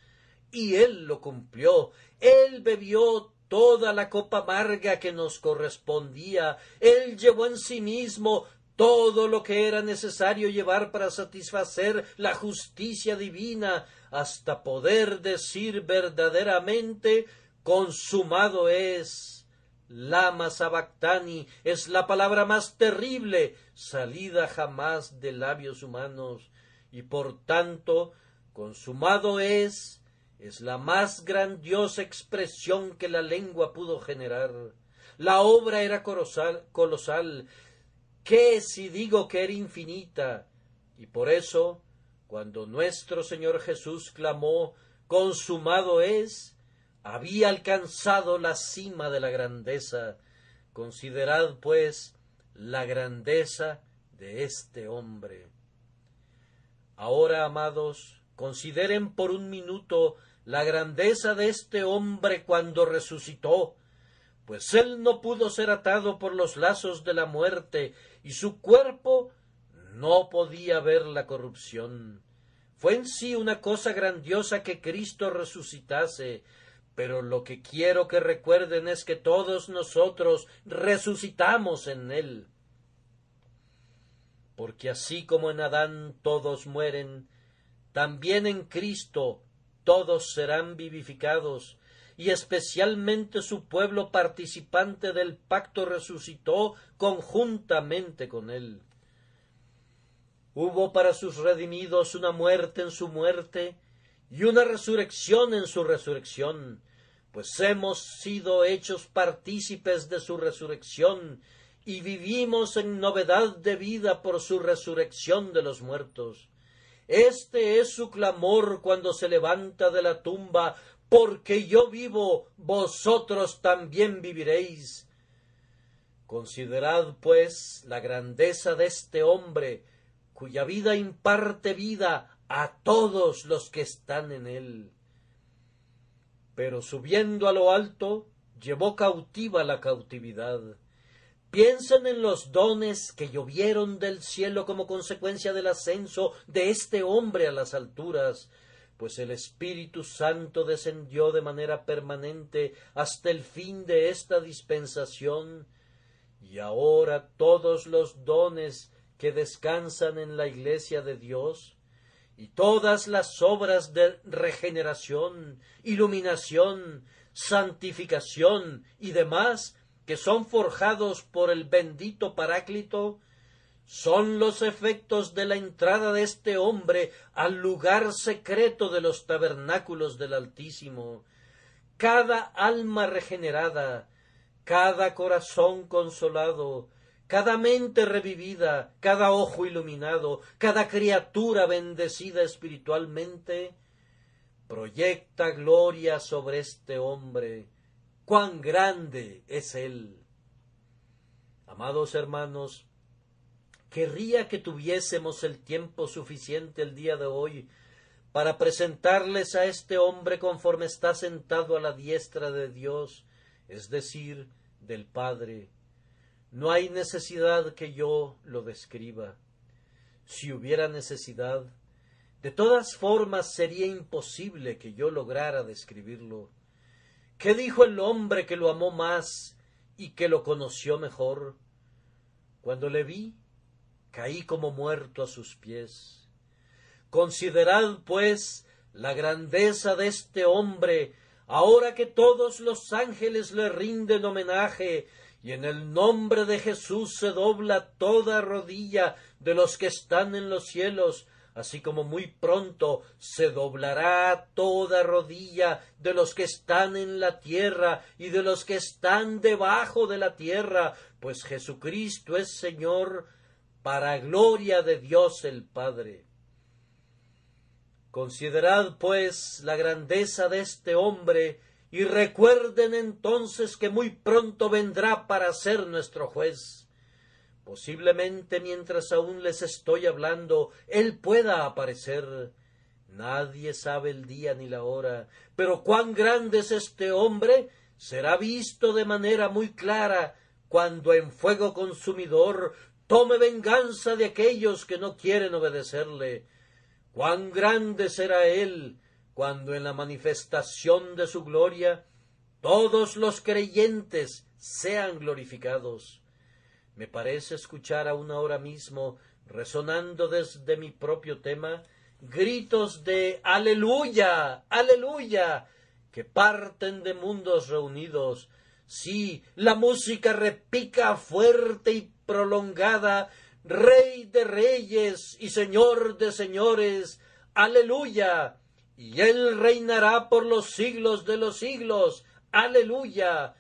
y Él lo cumplió. Él bebió toda la copa amarga que nos correspondía. Él llevó en sí mismo todo lo que era necesario llevar para satisfacer la justicia divina, hasta poder decir verdaderamente: consumado es. Lama sabactani es la palabra más terrible salida jamás de labios humanos, y por tanto consumado es es la más grandiosa expresión que la lengua pudo generar. La obra era colosal. ¿Qué si digo que era infinita? Y por eso, cuando nuestro Señor Jesús clamó, consumado es, había alcanzado la cima de la grandeza. Considerad, pues, la grandeza de este hombre. Ahora, amados, consideren por un minuto la grandeza de este hombre cuando resucitó, pues él no pudo ser atado por los lazos de la muerte, y su cuerpo no podía ver la corrupción. Fue en sí una cosa grandiosa que Cristo resucitase, pero lo que quiero que recuerden es que todos nosotros resucitamos en él. Porque así como en Adán todos mueren, también en Cristo todos serán vivificados, y especialmente su pueblo participante del pacto resucitó conjuntamente con él. Hubo para sus redimidos una muerte en su muerte y una resurrección en su resurrección, pues hemos sido hechos partícipes de su resurrección y vivimos en novedad de vida por su resurrección de los muertos. Este es su clamor cuando se levanta de la tumba: porque yo vivo, vosotros también viviréis. Considerad, pues, la grandeza de este hombre, cuya vida imparte vida a todos los que están en él. Pero subiendo a lo alto, llevó cautiva la cautividad. Piensen en los dones que llovieron del cielo como consecuencia del ascenso de este hombre a las alturas, pues el Espíritu Santo descendió de manera permanente hasta el fin de esta dispensación, y ahora todos los dones que descansan en la Iglesia de Dios, y todas las obras de regeneración, iluminación, santificación y demás que son forjados por el bendito Paráclito, son los efectos de la entrada de este hombre al lugar secreto de los tabernáculos del Altísimo. Cada alma regenerada, cada corazón consolado, cada mente revivida, cada ojo iluminado, cada criatura bendecida espiritualmente, proyecta gloria sobre este hombre. ¡Cuán grande es él! Amados hermanos, querría que tuviésemos el tiempo suficiente el día de hoy para presentarles a este hombre conforme está sentado a la diestra de Dios, es decir, del Padre. No hay necesidad que yo lo describa. Si hubiera necesidad, de todas formas sería imposible que yo lograra describirlo. ¿Qué dijo el hombre que lo amó más y que lo conoció mejor? Cuando le vi, caí como muerto a sus pies. Considerad, pues, la grandeza de este hombre, ahora que todos los ángeles le rinden homenaje, y en el nombre de Jesús se dobla toda rodilla de los que están en los cielos, así como muy pronto se doblará toda rodilla de los que están en la tierra y de los que están debajo de la tierra, pues Jesucristo es Señor, para gloria de Dios el Padre. Considerad, pues, la grandeza de este hombre, y recuerden entonces que muy pronto vendrá para ser nuestro juez. Posiblemente mientras aún les estoy hablando, él pueda aparecer. Nadie sabe el día ni la hora, pero cuán grande es este hombre será visto de manera muy clara cuando en fuego consumidor tome venganza de aquellos que no quieren obedecerle. Cuán grande será él cuando en la manifestación de su gloria todos los creyentes sean glorificados. Me parece escuchar aún ahora mismo, resonando desde mi propio tema, gritos de ¡Aleluya! ¡Aleluya! que parten de mundos reunidos. Sí, la música repica fuerte y prolongada: Rey de reyes y Señor de señores, ¡aleluya! y él reinará por los siglos de los siglos. ¡Aleluya!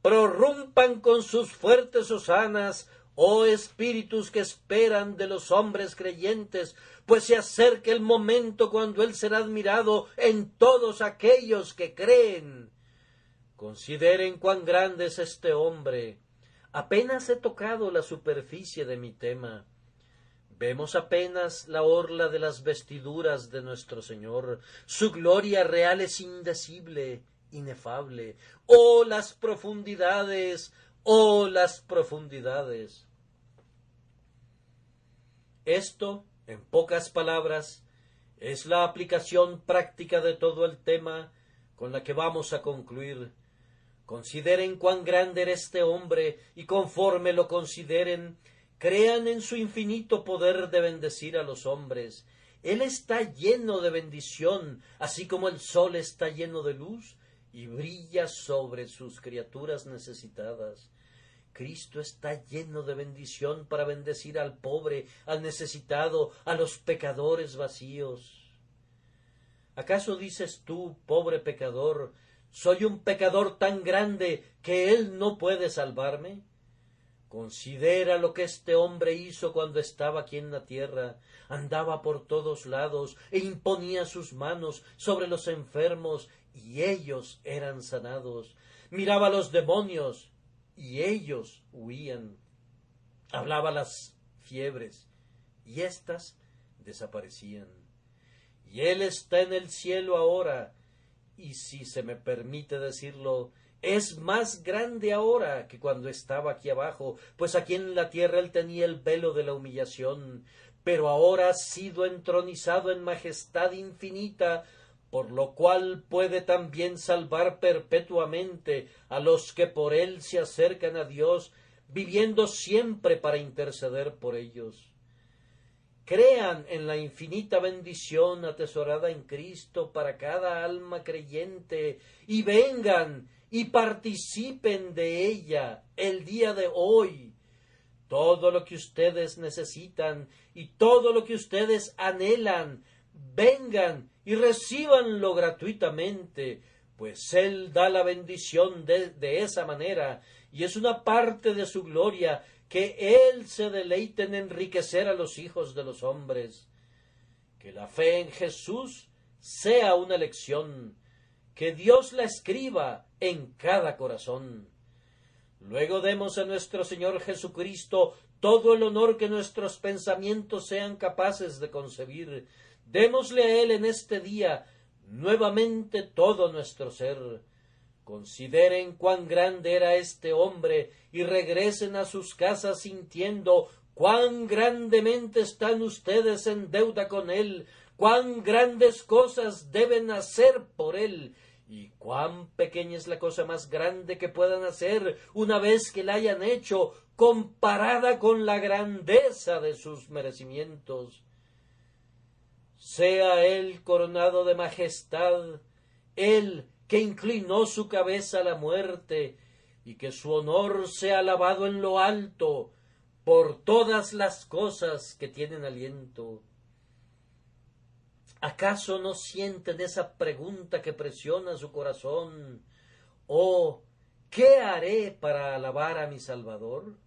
Prorrumpan con sus fuertes hosanas, oh espíritus que esperan de los hombres creyentes, pues se acerca el momento cuando él será admirado en todos aquellos que creen. Consideren cuán grande es este hombre. Apenas he tocado la superficie de mi tema. Vemos apenas la orla de las vestiduras de nuestro Señor. Su gloria real es indecible, inefable. ¡Oh, las profundidades! ¡Oh, las profundidades! Esto, en pocas palabras, es la aplicación práctica de todo el tema con la que vamos a concluir. Consideren cuán grande era este hombre y conforme lo consideren, crean en su infinito poder de bendecir a los hombres. Él está lleno de bendición, así como el sol está lleno de luz y brilla sobre sus criaturas necesitadas. Cristo está lleno de bendición para bendecir al pobre, al necesitado, a los pecadores vacíos. ¿Acaso dices tú, pobre pecador, soy un pecador tan grande que Él no puede salvarme? Considera lo que este hombre hizo cuando estaba aquí en la tierra. Andaba por todos lados e imponía sus manos sobre los enfermos y ellos eran sanados. Miraba a los demonios y ellos huían. Hablaba a las fiebres y éstas desaparecían. Y Él está en el cielo ahora, y si se me permite decirlo, es más grande ahora que cuando estaba aquí abajo, pues aquí en la tierra Él tenía el velo de la humillación, pero ahora ha sido entronizado en majestad infinita, por lo cual puede también salvar perpetuamente a los que por Él se acercan a Dios, viviendo siempre para interceder por ellos. Crean en la infinita bendición atesorada en Cristo para cada alma creyente y vengan y participen de ella el día de hoy. Todo lo que ustedes necesitan y todo lo que ustedes anhelan, vengan y recíbanlo gratuitamente, pues Él da la bendición de esa manera y es una parte de su gloria que Él se deleite en enriquecer a los hijos de los hombres. Que la fe en Jesús sea una lección, que Dios la escriba en cada corazón. Luego demos a nuestro Señor Jesucristo todo el honor que nuestros pensamientos sean capaces de concebir. Démosle a Él en este día nuevamente todo nuestro ser. Consideren cuán grande era este hombre y regresen a sus casas sintiendo cuán grandemente están ustedes en deuda con Él, cuán grandes cosas deben hacer por Él y cuán pequeña es la cosa más grande que puedan hacer una vez que la hayan hecho, comparada con la grandeza de sus merecimientos. Sea Él coronado de majestad, Él que inclinó su cabeza a la muerte, y que su honor sea alabado en lo alto por todas las cosas que tienen aliento. ¿Acaso no sienten esa pregunta que presiona su corazón? ¿Oh, qué haré para alabar a mi Salvador?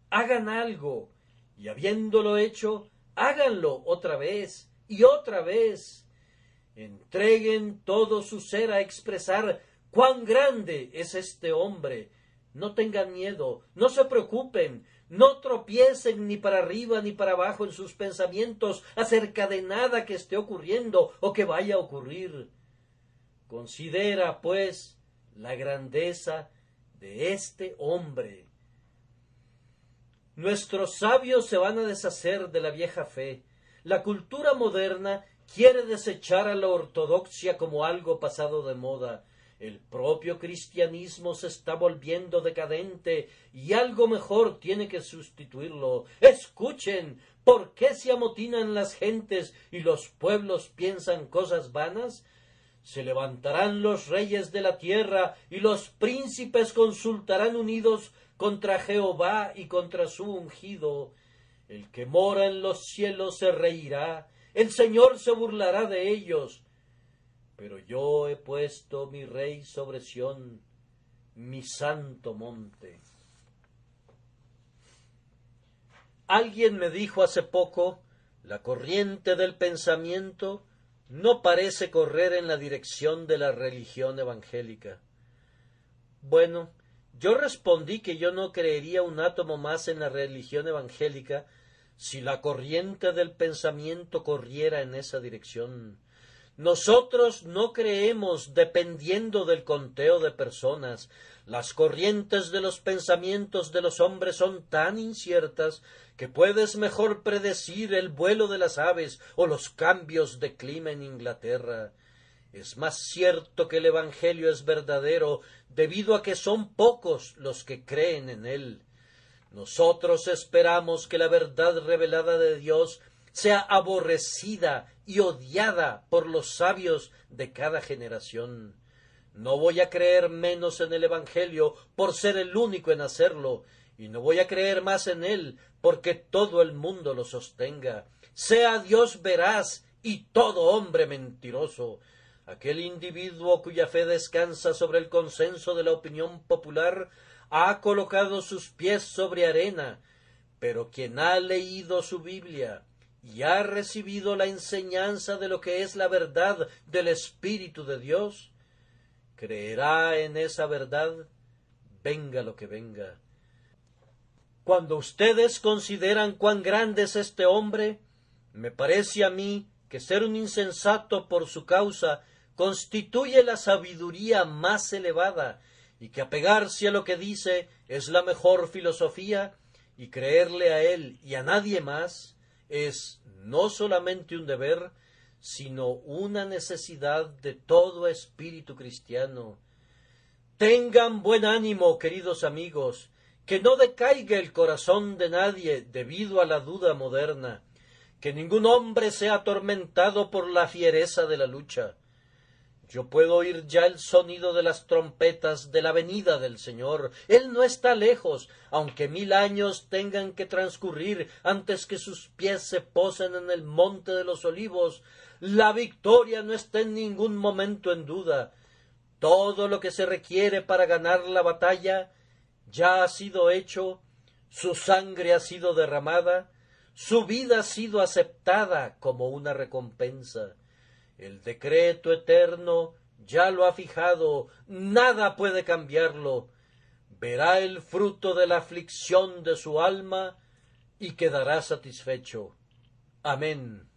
Hagan algo, y habiéndolo hecho, háganlo otra vez y otra vez. Entreguen todo su ser a expresar cuán grande es este hombre. No tengan miedo, no se preocupen, no tropiecen ni para arriba ni para abajo en sus pensamientos acerca de nada que esté ocurriendo o que vaya a ocurrir. Considera, pues, la grandeza de este hombre. Nuestros sabios se van a deshacer de la vieja fe. La cultura moderna quiere desechar a la ortodoxia como algo pasado de moda. El propio cristianismo se está volviendo decadente y algo mejor tiene que sustituirlo. Escuchen, ¿por qué se amotinan las gentes y los pueblos piensan cosas vanas? Se levantarán los reyes de la tierra y los príncipes consultarán unidos contra Jehová y contra su ungido. El que mora en los cielos se reirá El Señor se burlará de ellos. Pero yo he puesto mi rey sobre Sión, mi santo monte. Alguien me dijo hace poco, la corriente del pensamiento no parece correr en la dirección de la religión evangélica. Bueno, yo respondí que yo no creería un átomo más en la religión evangélica si la corriente del pensamiento corriera en esa dirección. Nosotros no creemos dependiendo del conteo de personas. Las corrientes de los pensamientos de los hombres son tan inciertas que puedes mejor predecir el vuelo de las aves o los cambios de clima en Inglaterra. Es más cierto que el Evangelio es verdadero debido a que son pocos los que creen en él. Nosotros esperamos que la verdad revelada de Dios sea aborrecida y odiada por los sabios de cada generación. No voy a creer menos en el Evangelio por ser el único en hacerlo, y no voy a creer más en él porque todo el mundo lo sostenga. Sea Dios veraz y todo hombre mentiroso. Aquel individuo cuya fe descansa sobre el consenso de la opinión popular ha colocado sus pies sobre arena, pero quien ha leído su Biblia y ha recibido la enseñanza de lo que es la verdad del Espíritu de Dios, creerá en esa verdad, venga lo que venga. Cuando ustedes consideran cuán grande es este hombre, me parece a mí que ser un insensato por su causa constituye la sabiduría más elevada, y que apegarse a lo que dice es la mejor filosofía, y creerle a él y a nadie más es no solamente un deber, sino una necesidad de todo espíritu cristiano. Tengan buen ánimo, queridos amigos, que no decaiga el corazón de nadie debido a la duda moderna, que ningún hombre sea atormentado por la fiereza de la lucha. Yo puedo oír ya el sonido de las trompetas de la venida del Señor. Él no está lejos, aunque 1000 años tengan que transcurrir antes que sus pies se posen en el monte de los olivos. La victoria no está en ningún momento en duda. Todo lo que se requiere para ganar la batalla ya ha sido hecho, su sangre ha sido derramada, su vida ha sido aceptada como una recompensa. El decreto eterno ya lo ha fijado, nada puede cambiarlo. Verá el fruto de la aflicción de su alma y quedará satisfecho. Amén.